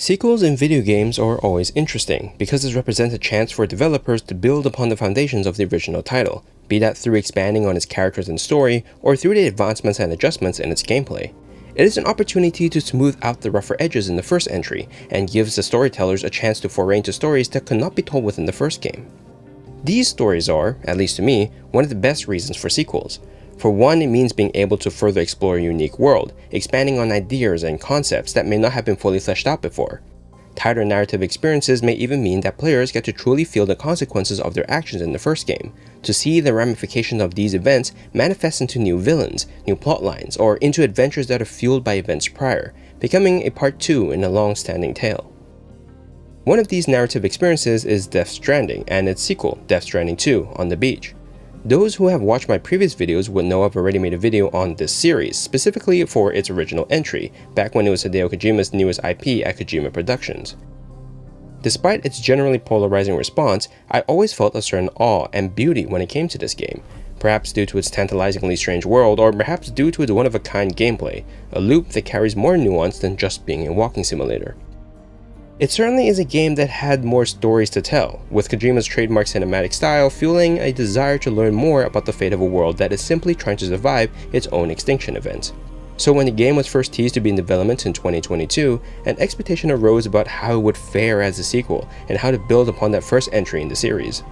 Sequels in video games are always interesting because it represents a chance for developers to build upon the foundations of the original title, be that through expanding on its characters and story, or through the advancements and adjustments in its gameplay. It is an opportunity to smooth out the rougher edges in the first entry, and gives the storytellers a chance to foray into stories that could not be told within the first game. These stories are, at least to me, one of the best reasons for sequels. For one, it means being able to further explore a unique world, expanding on ideas and concepts that may not have been fully fleshed out before. Tighter narrative experiences may even mean that players get to truly feel the consequences of their actions in the first game, to see the ramifications of these events manifest into new villains, new plotlines, or into adventures that are fueled by events prior, becoming a part 2 in a long-standing tale. One of these narrative experiences is Death Stranding and its sequel, Death Stranding 2, on the beach. Those who have watched my previous videos would know I've already made a video on this series, specifically for its original entry, back when it was Hideo Kojima's newest IP at Kojima Productions. Despite its generally polarizing response, I always felt a certain awe and beauty when it came to this game, perhaps due to its tantalizingly strange world, or perhaps due to its one-of-a-kind gameplay, a loop that carries more nuance than just being a walking simulator. It certainly is a game that had more stories to tell, with Kojima's trademark cinematic style fueling a desire to learn more about the fate of a world that is simply trying to survive its own extinction event. So when the game was first teased to be in development in 2022, an expectation arose about how it would fare as a sequel, and how to build upon that first entry in the series.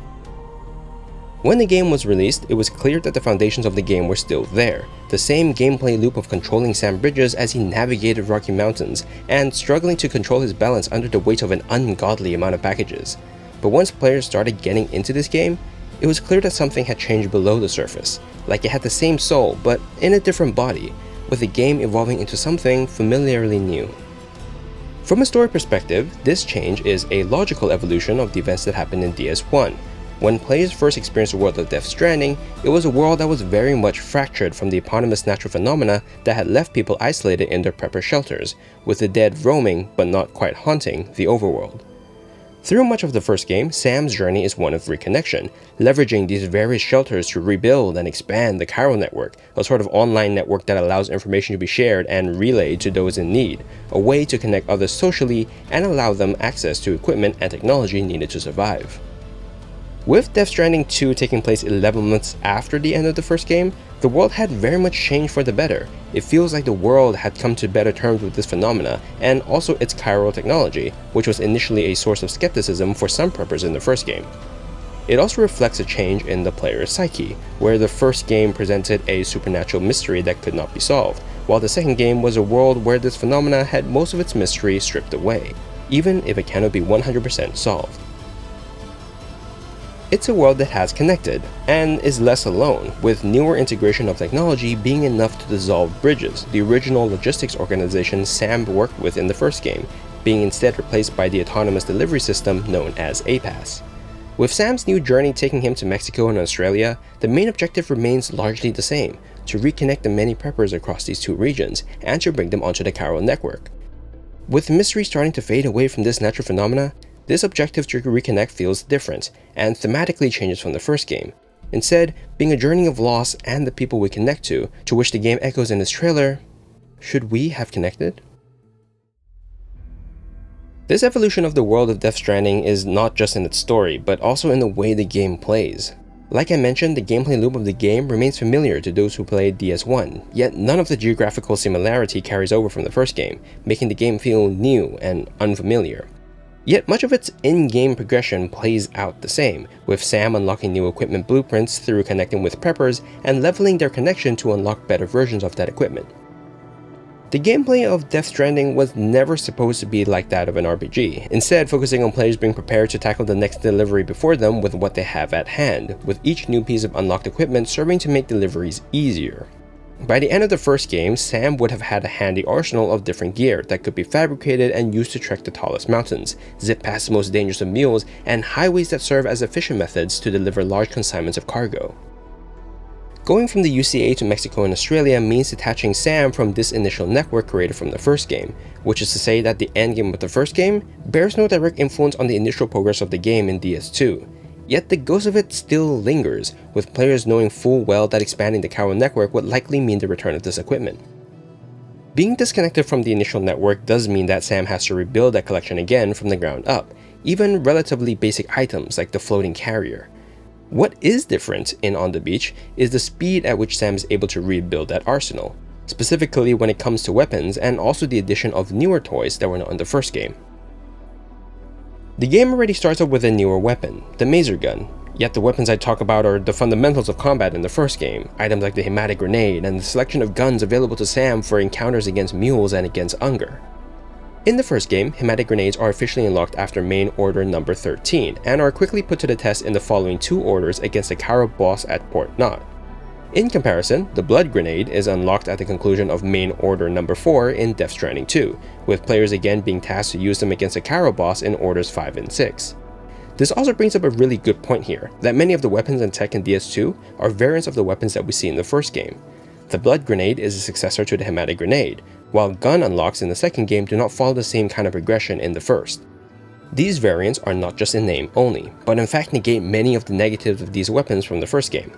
When the game was released, it was clear that the foundations of the game were still there, the same gameplay loop of controlling Sam Bridges as he navigated rocky mountains, and struggling to control his balance under the weight of an ungodly amount of packages. But once players started getting into this game, it was clear that something had changed below the surface, like it had the same soul but in a different body, with the game evolving into something familiarly new. From a story perspective, this change is a logical evolution of the events that happened in DS1. When players first experienced the world of Death Stranding, it was a world that was very much fractured from the eponymous natural phenomena that had left people isolated in their prepper shelters, with the dead roaming but not quite haunting the overworld. Through much of the first game, Sam's journey is one of reconnection, leveraging these various shelters to rebuild and expand the chiral network, a sort of online network that allows information to be shared and relayed to those in need, a way to connect others socially and allow them access to equipment and technology needed to survive. With Death Stranding 2 taking place 11 months after the end of the first game, the world had very much changed for the better. It feels like the world had come to better terms with this phenomena, and also its chiral technology, which was initially a source of skepticism for some preppers in the first game. It also reflects a change in the player's psyche, where the first game presented a supernatural mystery that could not be solved, while the second game was a world where this phenomena had most of its mystery stripped away, even if it cannot be 100% solved. It's a world that has connected, and is less alone, with newer integration of technology being enough to dissolve Bridges, the original logistics organization Sam worked with in the first game, being instead replaced by the autonomous delivery system known as APAS. With Sam's new journey taking him to Mexico and Australia, the main objective remains largely the same, to reconnect the many preppers across these two regions, and to bring them onto the chiral network. With mystery starting to fade away from this natural phenomena, this objective to reconnect feels different, and thematically changes from the first game, instead being a journey of loss and the people we connect to which the game echoes in its trailer, should we have connected? This evolution of the world of Death Stranding is not just in its story, but also in the way the game plays. Like I mentioned, the gameplay loop of the game remains familiar to those who played DS1, yet none of the geographical similarity carries over from the first game, making the game feel new and unfamiliar. Yet much of its in-game progression plays out the same, with Sam unlocking new equipment blueprints through connecting with preppers and leveling their connection to unlock better versions of that equipment. The gameplay of Death Stranding was never supposed to be like that of an RPG, instead focusing on players being prepared to tackle the next delivery before them with what they have at hand, with each new piece of unlocked equipment serving to make deliveries easier. By the end of the first game, Sam would have had a handy arsenal of different gear that could be fabricated and used to trek the tallest mountains, zip past the most dangerous of mules, and highways that serve as efficient methods to deliver large consignments of cargo. Going from the UCA to Mexico and Australia means detaching Sam from this initial network created from the first game, which is to say that the endgame of the first game bears no direct influence on the initial progress of the game in DS2. Yet the ghost of it still lingers, with players knowing full well that expanding the chiral network would likely mean the return of this equipment. Being disconnected from the initial network does mean that Sam has to rebuild that collection again from the ground up, even relatively basic items like the floating carrier. What is different in On the Beach is the speed at which Sam is able to rebuild that arsenal, specifically when it comes to weapons and also the addition of newer toys that were not in the first game. The game already starts off with a newer weapon, the Maser gun, yet the weapons I talk about are the fundamentals of combat in the first game, items like the Hematic Grenade and the selection of guns available to Sam for encounters against mules and against Unger. In the first game, Hematic Grenades are officially unlocked after main order number 13 and are quickly put to the test in the following 2 orders against the Cairo boss at Port Knot. In comparison, the Blood Grenade is unlocked at the conclusion of main order number 4 in Death Stranding 2, with players again being tasked to use them against the Cairo boss in orders 5 and 6. This also brings up a really good point here, that many of the weapons and tech in DS2 are variants of the weapons that we see in the first game. The Blood Grenade is a successor to the Hematic Grenade, while gun unlocks in the second game do not follow the same kind of progression in the first. These variants are not just in name only, but in fact negate many of the negatives of these weapons from the first game.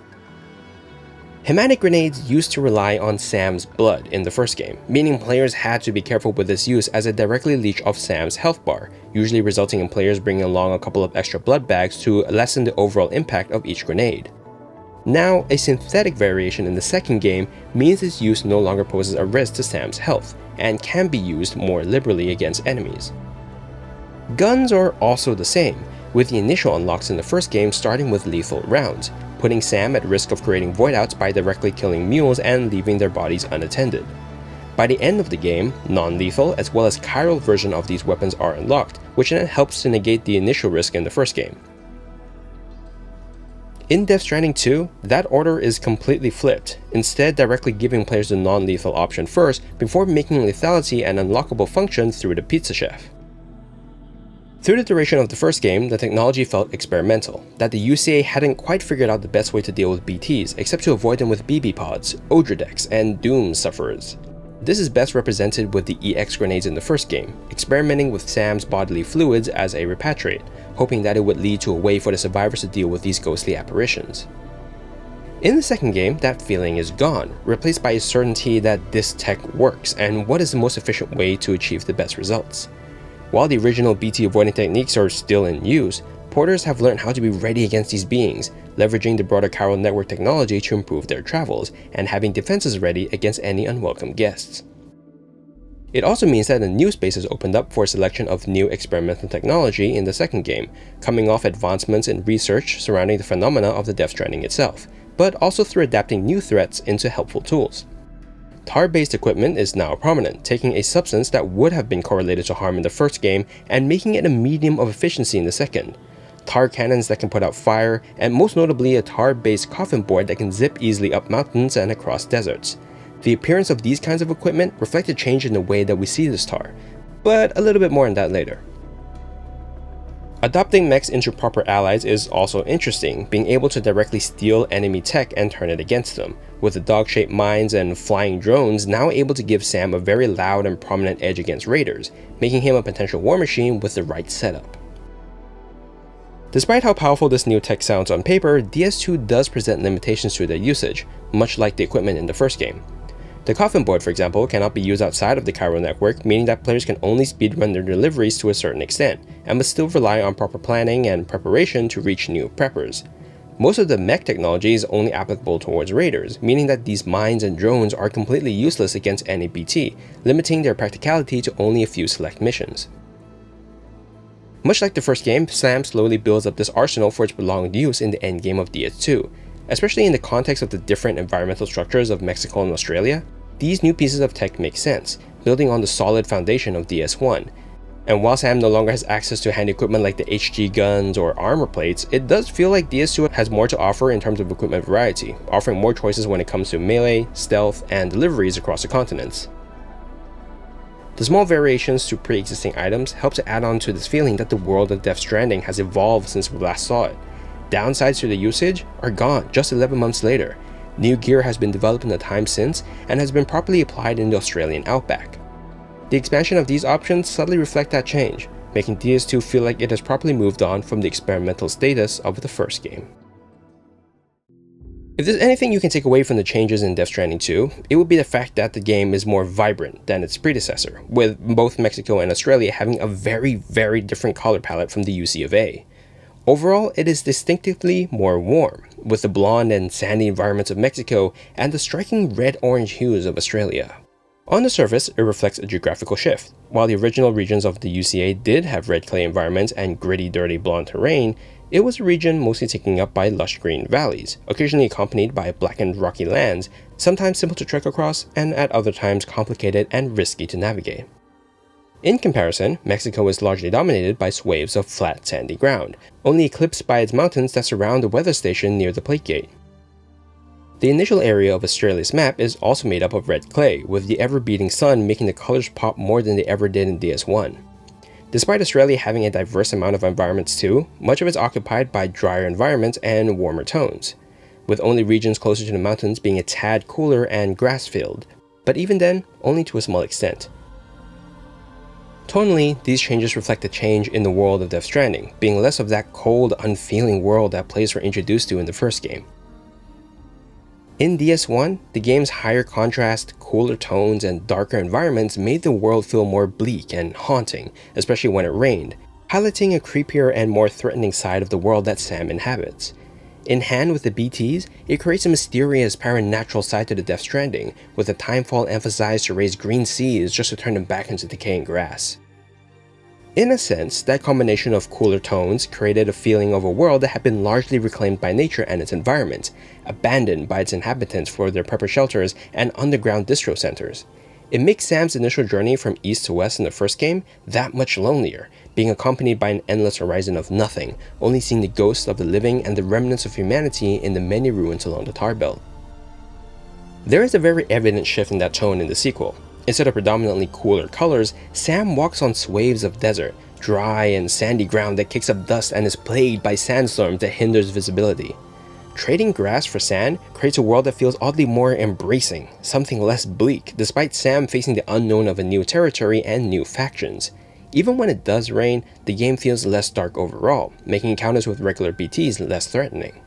Hematic Grenades used to rely on Sam's blood in the first game, meaning players had to be careful with its use as it directly leached off Sam's health bar, usually resulting in players bringing along a couple of extra blood bags to lessen the overall impact of each grenade. Now, a synthetic variation in the second game means its use no longer poses a risk to Sam's health, and can be used more liberally against enemies. Guns are also the same, with the initial unlocks in the first game starting with lethal rounds, putting Sam at risk of creating voidouts by directly killing mules and leaving their bodies unattended. By the end of the game, non-lethal as well as chiral version of these weapons are unlocked, which then helps to negate the initial risk in the first game. In Death Stranding 2, that order is completely flipped, instead directly giving players the non-lethal option first before making lethality an unlockable function through the Pizza Chef. Through the duration of the first game, the technology felt experimental, that the UCA hadn't quite figured out the best way to deal with BTs except to avoid them with BB pods, Odradeks, and Doom sufferers. This is best represented with the EX grenades in the first game, experimenting with Sam's bodily fluids as a repatriate, hoping that it would lead to a way for the survivors to deal with these ghostly apparitions. In the second game, that feeling is gone, replaced by a certainty that this tech works and what is the most efficient way to achieve the best results. While the original BT avoiding techniques are still in use, porters have learned how to be ready against these beings, leveraging the broader chiral network technology to improve their travels, and having defenses ready against any unwelcome guests. It also means that a new space is opened up for a selection of new experimental technology in the second game, coming off advancements in research surrounding the phenomena of the Death Stranding itself, but also through adapting new threats into helpful tools. Tar-based equipment is now prominent, taking a substance that would have been correlated to harm in the first game and making it a medium of efficiency in the second. Tar cannons that can put out fire, and most notably a tar-based coffin board that can zip easily up mountains and across deserts. The appearance of these kinds of equipment reflect a change in the way that we see this tar, but a little bit more on that later. Adopting mechs into proper allies is also interesting, being able to directly steal enemy tech and turn it against them, with the dog-shaped mines and flying drones now able to give Sam a very loud and prominent edge against raiders, making him a potential war machine with the right setup. Despite how powerful this new tech sounds on paper, DS2 does present limitations to their usage, much like the equipment in the first game. The coffin board, for example, cannot be used outside of the chiral network, meaning that players can only speedrun their deliveries to a certain extent, and must still rely on proper planning and preparation to reach new preppers. Most of the mech technology is only applicable towards raiders, meaning that these mines and drones are completely useless against any BT, limiting their practicality to only a few select missions. Much like the first game, Sam slowly builds up this arsenal for its prolonged use in the endgame of DS2. Especially in the context of the different environmental structures of Mexico and Australia, these new pieces of tech make sense, building on the solid foundation of DS1. And while Sam no longer has access to hand equipment like the HG guns or armor plates, it does feel like DS2 has more to offer in terms of equipment variety, offering more choices when it comes to melee, stealth, and deliveries across the continents. The small variations to pre-existing items help to add on to this feeling that the world of Death Stranding has evolved since we last saw it. Downsides to the usage are gone just 11 months later. New gear has been developed in the time since and has been properly applied in the Australian outback. The expansion of these options subtly reflect that change, making DS2 feel like it has properly moved on from the experimental status of the first game. If there's anything you can take away from the changes in Death Stranding 2, it would be the fact that the game is more vibrant than its predecessor, with both Mexico and Australia having a very different color palette from the UC of A. Overall, it is distinctively more warm, with the blonde and sandy environments of Mexico and the striking red-orange hues of Australia. On the surface, it reflects a geographical shift. While the original regions of the UCA did have red clay environments and gritty, dirty blonde terrain, it was a region mostly taken up by lush green valleys, occasionally accompanied by blackened rocky lands, sometimes simple to trek across, and at other times complicated and risky to navigate. In comparison, Mexico is largely dominated by swathes of flat, sandy ground, only eclipsed by its mountains that surround the weather station near the plate gate. The initial area of Australia's map is also made up of red clay, with the ever-beating sun making the colors pop more than they ever did in DS1. Despite Australia having a diverse amount of environments too, much of it is occupied by drier environments and warmer tones, with only regions closer to the mountains being a tad cooler and grass-filled, but even then, only to a small extent. Tonally, these changes reflect a change in the world of Death Stranding, being less of that cold, unfeeling world that players were introduced to in the first game. In DS1, the game's higher contrast, cooler tones, and darker environments made the world feel more bleak and haunting, especially when it rained, highlighting a creepier and more threatening side of the world that Sam inhabits. In hand with the BTs, it creates a mysterious paranatural side to the Death Stranding, with the timefall emphasized to raise green seas just to turn them back into decaying grass. In a sense, that combination of cooler tones created a feeling of a world that had been largely reclaimed by nature and its environment, abandoned by its inhabitants for their prepper shelters and underground distro centers. It makes Sam's initial journey from east to west in the first game that much lonelier, being accompanied by an endless horizon of nothing, only seeing the ghosts of the living and the remnants of humanity in the many ruins along the tar belt. There is a very evident shift in that tone in the sequel. Instead of predominantly cooler colors, Sam walks on swathes of desert, dry and sandy ground that kicks up dust and is plagued by sandstorms that hinders visibility. Trading grass for sand creates a world that feels oddly more embracing, something less bleak, despite Sam facing the unknown of a new territory and new factions. Even when it does rain, the game feels less dark overall, making encounters with regular BTs less threatening.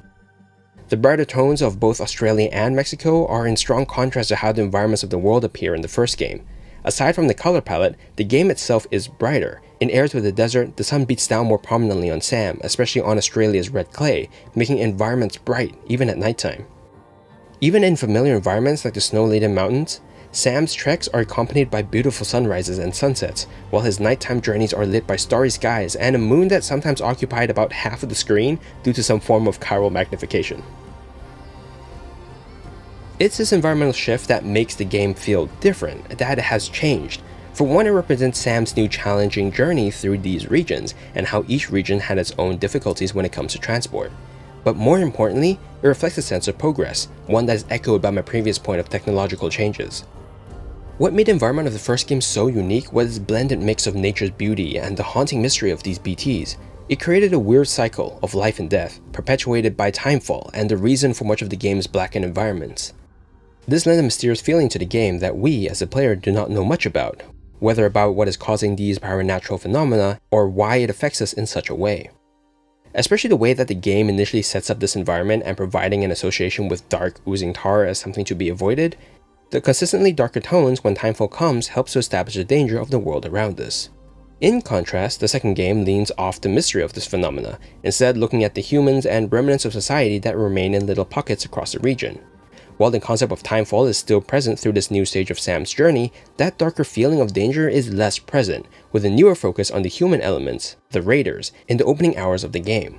The brighter tones of both Australia and Mexico are in strong contrast to how the environments of the world appear in the first game. Aside from the color palette, the game itself is brighter. In areas with the desert, the sun beats down more prominently on Sam, especially on Australia's red clay, making environments bright even at nighttime. Even in familiar environments like the snow-laden mountains, Sam's treks are accompanied by beautiful sunrises and sunsets, while his nighttime journeys are lit by starry skies and a moon that sometimes occupied about half of the screen due to some form of chiral magnification. It's this environmental shift that makes the game feel different, that it has changed. For one, it represents Sam's new challenging journey through these regions, and how each region had its own difficulties when it comes to transport. But more importantly, it reflects a sense of progress, one that is echoed by my previous point of technological changes. What made the environment of the first game so unique was its blended mix of nature's beauty and the haunting mystery of these BTs. It created a weird cycle of life and death, perpetuated by timefall and the reason for much of the game's blackened environments. This lent a mysterious feeling to the game that we, as a player, do not know much about, whether about what is causing these paranatural phenomena or why it affects us in such a way. Especially the way that the game initially sets up this environment and providing an association with dark, oozing tar as something to be avoided, the consistently darker tones when timefall comes helps to establish the danger of the world around us. In contrast, the second game leans off the mystery of this phenomena, instead looking at the humans and remnants of society that remain in little pockets across the region. While the concept of timefall is still present through this new stage of Sam's journey, that darker feeling of danger is less present, with a newer focus on the human elements, the raiders, in the opening hours of the game.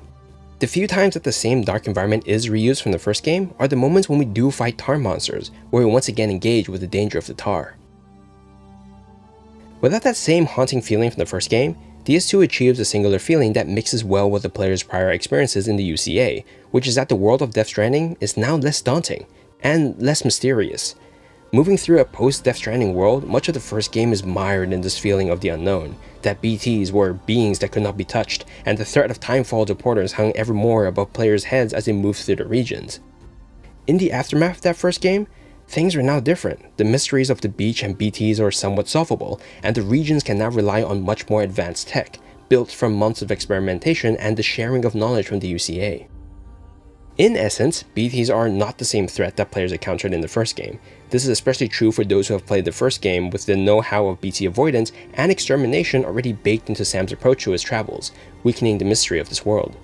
The few times that the same dark environment is reused from the first game are the moments when we do fight tar monsters, where we once again engage with the danger of the tar. Without that same haunting feeling from the first game, DS2 achieves a singular feeling that mixes well with the player's prior experiences in the UCA, which is that the world of Death Stranding is now less daunting and less mysterious. Moving through a post-Death Stranding world, much of the first game is mired in this feeling of the unknown, that BTs were beings that could not be touched, and the threat of timefall to porters hung ever more above players' heads as they moved through the regions. In the aftermath of that first game, things are now different. The mysteries of the beach and BTs are somewhat solvable, and the regions can now rely on much more advanced tech, built from months of experimentation and the sharing of knowledge from the UCA. In essence, BTs are not the same threat that players encountered in the first game. This is especially true for those who have played the first game with the know-how of BT avoidance and extermination already baked into Sam's approach to his travels, weakening the mystery of this world.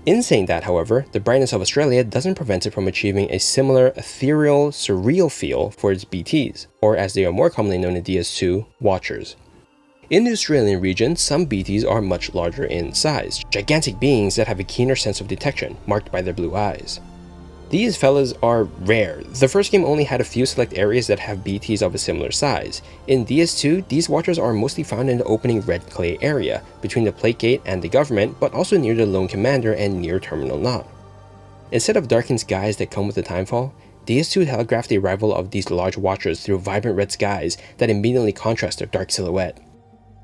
In saying that, however, the brightness of Australia doesn't prevent it from achieving a similar ethereal, surreal feel for its BTs, or as they are more commonly known in DS2, Watchers. In the Australian region, some BTs are much larger in size, gigantic beings that have a keener sense of detection, marked by their blue eyes. These fellas are rare. The first game only had a few select areas that have BTs of a similar size. In DS2, these Watchers are mostly found in the opening red clay area, between the Plate Gate and the government, but also near the Lone Commander and near Terminal Knot. Instead of darkened skies that come with the timefall, DS2 telegraphed the arrival of these large Watchers through vibrant red skies that immediately contrast their dark silhouette.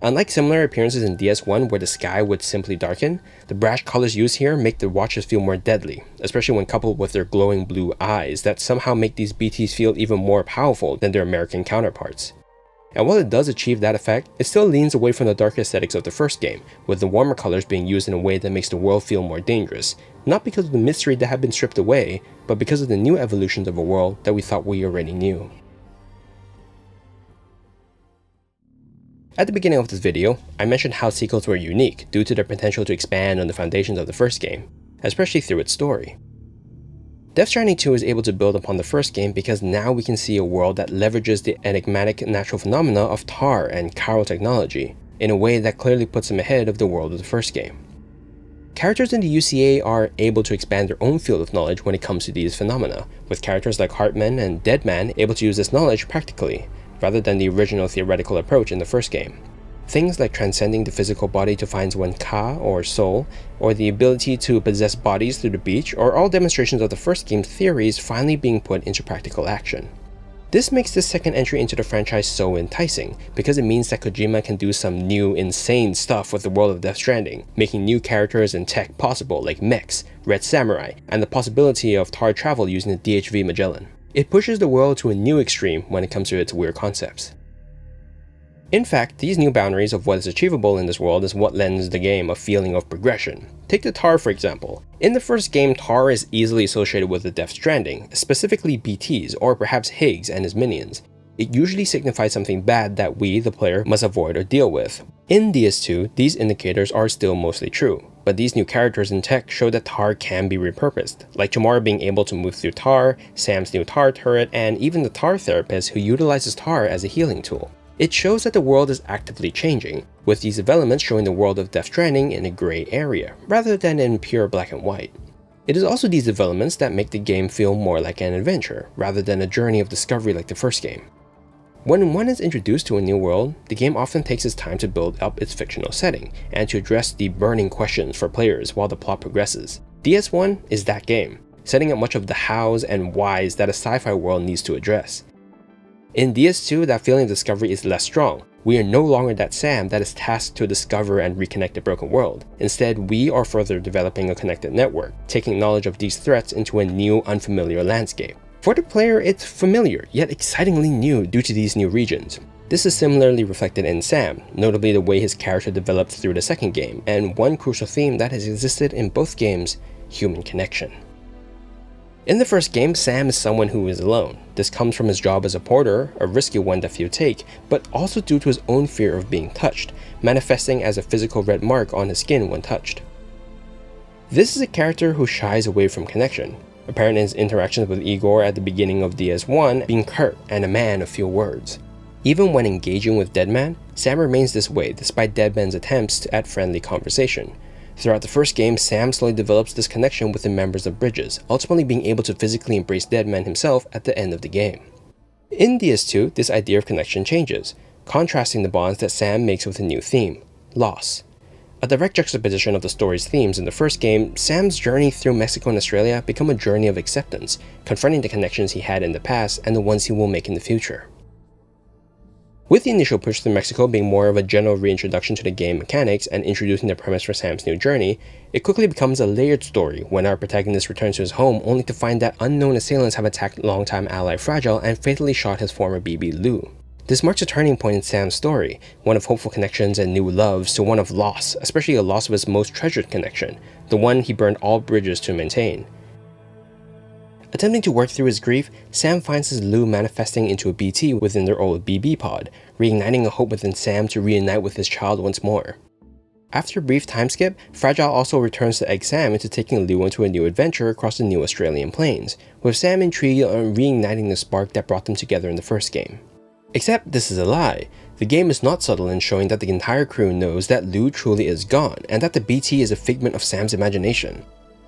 Unlike similar appearances in DS1 where the sky would simply darken, the brash colors used here make the Watchers feel more deadly, especially when coupled with their glowing blue eyes that somehow make these BTs feel even more powerful than their American counterparts. And while it does achieve that effect, it still leans away from the dark aesthetics of the first game, with the warmer colors being used in a way that makes the world feel more dangerous, not because of the mystery that had been stripped away, but because of the new evolutions of a world that we thought we already knew. At the beginning of this video, I mentioned how sequels were unique due to their potential to expand on the foundations of the first game, especially through its story. Death Stranding 2 is able to build upon the first game because now we can see a world that leverages the enigmatic natural phenomena of tar and chiral technology in a way that clearly puts them ahead of the world of the first game. Characters in the UCA are able to expand their own field of knowledge when it comes to these phenomena, with characters like Heartman and Deadman able to use this knowledge practically, rather than the original theoretical approach in the first game. Things like transcending the physical body to find one's ka, or soul, or the ability to possess bodies through the beach are all demonstrations of the first game's theories finally being put into practical action. This makes this second entry into the franchise so enticing, because it means that Kojima can do some new, insane stuff with the world of Death Stranding, making new characters and tech possible like mechs, Red Samurai, and the possibility of tar travel using the DHV Magellan. It pushes the world to a new extreme when it comes to its weird concepts. In fact, these new boundaries of what is achievable in this world is what lends the game a feeling of progression. Take the tar for example. In the first game, tar is easily associated with the Death Stranding, specifically BTs or perhaps Higgs and his minions. It usually signifies something bad that we, the player, must avoid or deal with. In DS2, these indicators are still mostly true, but these new characters and tech show that tar can be repurposed, like Tomorrow being able to move through tar, Sam's new tar turret, and even the tar therapist who utilizes tar as a healing tool. It shows that the world is actively changing, with these developments showing the world of Death Stranding in a gray area, rather than in pure black and white. It is also these developments that make the game feel more like an adventure, rather than a journey of discovery like the first game. When one is introduced to a new world, the game often takes its time to build up its fictional setting, and to address the burning questions for players while the plot progresses. DS1 is that game, setting up much of the hows and whys that a sci-fi world needs to address. In DS2, that feeling of discovery is less strong. We are no longer that Sam that is tasked to discover and reconnect the broken world. Instead, we are further developing a connected network, taking knowledge of these threats into a new, unfamiliar landscape. For the player, it's familiar, yet excitingly new due to these new regions. This is similarly reflected in Sam, notably the way his character developed through the second game, and one crucial theme that has existed in both games, human connection. In the first game, Sam is someone who is alone. This comes from his job as a porter, a risky one that few take, but also due to his own fear of being touched, manifesting as a physical red mark on his skin when touched. This is a character who shies away from connection, apparent in his interactions with Igor at the beginning of DS1 being curt and a man of few words. Even when engaging with Deadman, Sam remains this way despite Deadman's attempts at friendly conversation. Throughout the first game, Sam slowly develops this connection with the members of Bridges, ultimately being able to physically embrace Deadman himself at the end of the game. In DS2, this idea of connection changes, contrasting the bonds that Sam makes with a new theme, loss. A direct juxtaposition of the story's themes in the first game, Sam's journey through Mexico and Australia become a journey of acceptance, confronting the connections he had in the past and the ones he will make in the future. With the initial push through Mexico being more of a general reintroduction to the game mechanics and introducing the premise for Sam's new journey, it quickly becomes a layered story when our protagonist returns to his home only to find that unknown assailants have attacked longtime ally Fragile and fatally shot his former BB Lou. This marks a turning point in Sam's story, one of hopeful connections and new loves to one of loss, especially a loss of his most treasured connection, the one he burned all bridges to maintain. Attempting to work through his grief, Sam finds his Lou manifesting into a BT within their old BB pod, reigniting a hope within Sam to reunite with his child once more. After a brief time skip, Fragile also returns to egg Sam into taking Lou into a new adventure across the new Australian plains, with Sam intrigued on reigniting the spark that brought them together in the first game. Except this is a lie. The game is not subtle in showing that the entire crew knows that Lou truly is gone, and that the BT is a figment of Sam's imagination.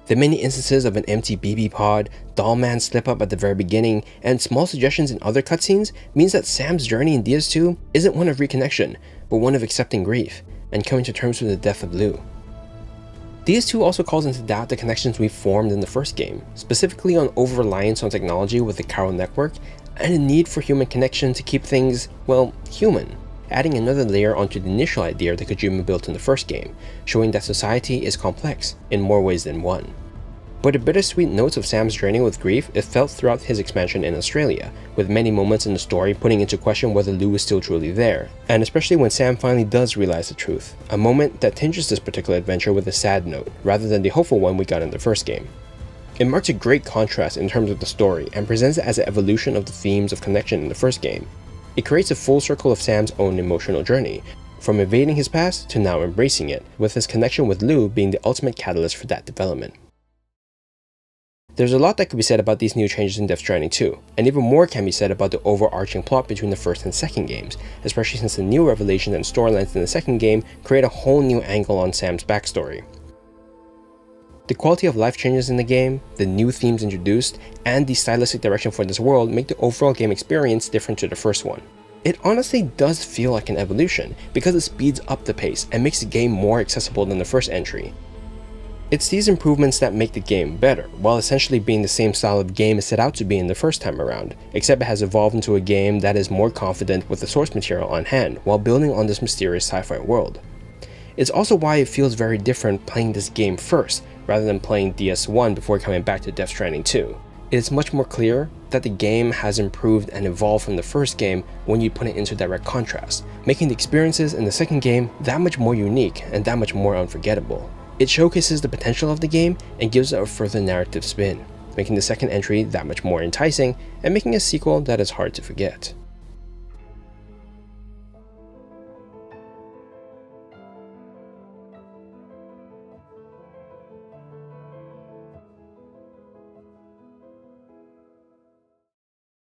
The many instances of an empty BB pod, Dollman slip up at the very beginning, and small suggestions in other cutscenes means that Sam's journey in DS2 isn't one of reconnection, but one of accepting grief, and coming to terms with the death of Lou. DS2 also calls into doubt the connections we formed in the first game, specifically on over-reliance on technology with the Chiral network, and a need for human connection to keep things, well, human, adding another layer onto the initial idea that Kojima built in the first game, showing that society is complex in more ways than one. But the bittersweet notes of Sam's journey with grief is felt throughout his expansion in Australia, with many moments in the story putting into question whether Lou is still truly there, and especially when Sam finally does realize the truth, a moment that tinges this particular adventure with a sad note, rather than the hopeful one we got in the first game. It marks a great contrast in terms of the story, and presents it as an evolution of the themes of connection in the first game. It creates a full circle of Sam's own emotional journey, from evading his past to now embracing it, with his connection with Lou being the ultimate catalyst for that development. There's a lot that could be said about these new changes in Death Stranding 2, and even more can be said about the overarching plot between the first and second games, especially since the new revelations and storylines in the second game create a whole new angle on Sam's backstory. The quality of life changes in the game, the new themes introduced, and the stylistic direction for this world make the overall game experience different to the first one. It honestly does feel like an evolution, because it speeds up the pace and makes the game more accessible than the first entry. It's these improvements that make the game better, while essentially being the same style of game it set out to be in the first time around, except it has evolved into a game that is more confident with the source material on hand, while building on this mysterious sci-fi world. It's also why it feels very different playing this game first, rather than playing DS1 before coming back to Death Stranding 2. It is much more clear that the game has improved and evolved from the first game when you put it into direct contrast, making the experiences in the second game that much more unique and that much more unforgettable. It showcases the potential of the game and gives it a further narrative spin, making the second entry that much more enticing and making a sequel that is hard to forget.